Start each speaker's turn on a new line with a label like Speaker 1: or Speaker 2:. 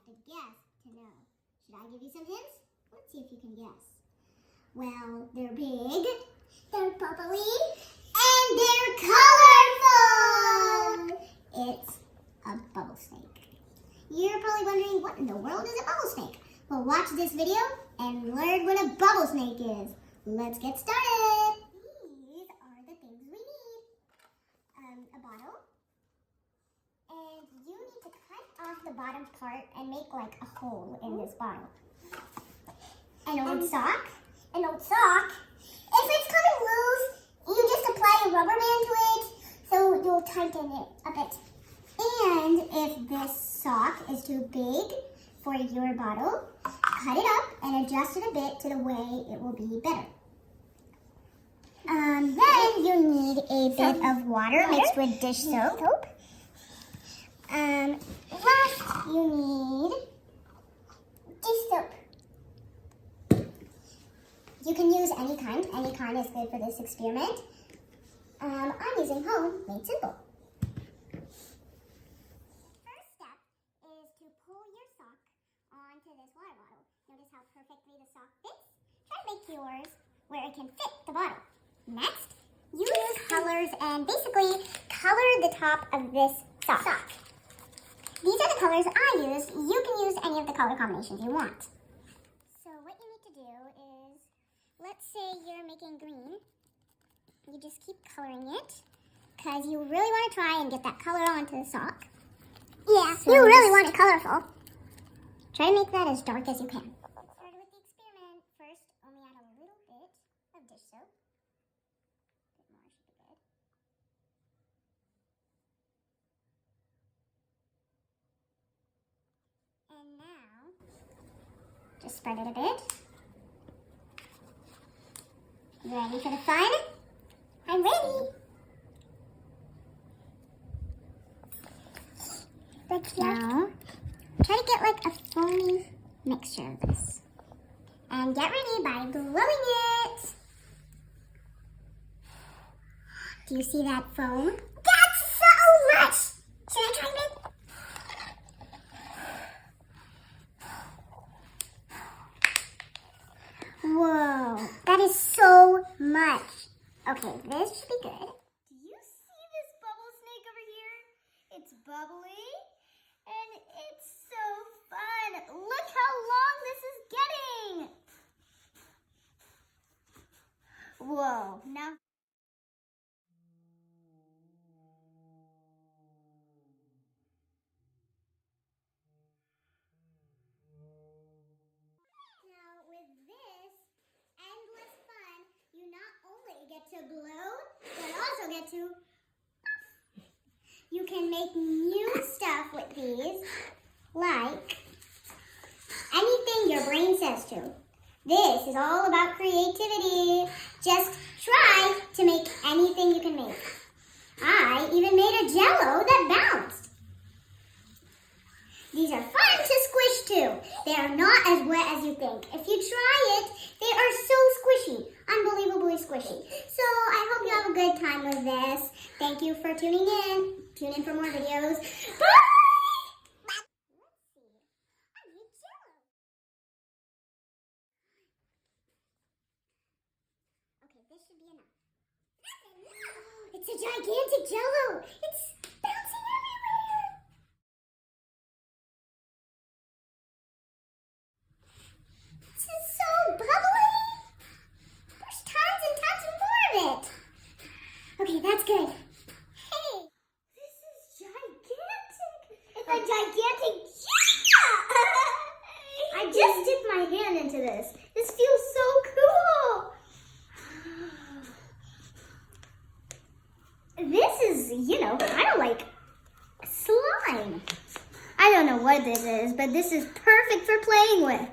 Speaker 1: have to guess to know. Should I give you some hints? Let's see if you can guess. Well, they're big, they're bubbly, and they're colorful! It's a bubble snake. You're probably wondering, what in the world is a bubble snake? Well, watch this video and learn what a bubble snake is. Let's get started. These are the things we need. A bottle. And you need to cut off the bottom part and make like a hole in this bottle. An old sock. An old sock. If it's coming loose, you just apply a rubber band to it so you'll tighten it a bit. And if this sock is too big for your bottle, cut it up and adjust it a bit to the way it will be better. Then you need a bit of water mixed with dish soap. Last you need dish soap. You can use any kind is good for this experiment. I'm using Homemade Simple. First step is to pull your sock onto this water bottle. Notice how perfectly the sock fits? Try to make yours where it can fit the bottle. Next, use colors and basically color the top of this sock. These are the colors I use. You can use any of the color combinations you want. So what you need to do is, let's say you're making green. You just keep coloring it because you really want to try and get that color onto the sock. Yeah, so you really want it colorful. Try to make that as dark as you can. Started with the experiment. First, only add a little bit of dish soap. A bit more should be good. And now, just spread it a bit. Ready for the fun? I'm ready. Now, try to get like a foamy mixture of this. And get ready by blowing it. Do you see that foam? That's so much! Should I try it? Whoa, that is so much. Okay, this should be good.
Speaker 2: Do you see this bubble snake over here? It's bubbly and it's so fun. Look how long this is getting. Whoa, now.
Speaker 1: Now with this endless fun, you not only get to blow, but also get to puff. You can make new stuff with these, like anything your brain says to. This is all about creativity. Just try to make anything you can make. I even made a Jell-O that bounced. These are fun to squish too. They are not as wet as you think. If you try it, they are so squishy, unbelievably squishy. So I hope you have a good time with this. Thank you for tuning in. Tune in for more videos. Bye! Let's see. I made Jell-O. Okay, this should be enough. It's a gigantic Jell-O. It's bouncing everywhere. This is so bubbly. There's tons and tons more of it. Okay, that's good. Hey,
Speaker 2: This is gigantic.
Speaker 1: it's a gigantic.
Speaker 2: I just dipped my hand into this. This feels so cool. This is, kind of like slime. I don't know what this is, but this is perfect for playing with.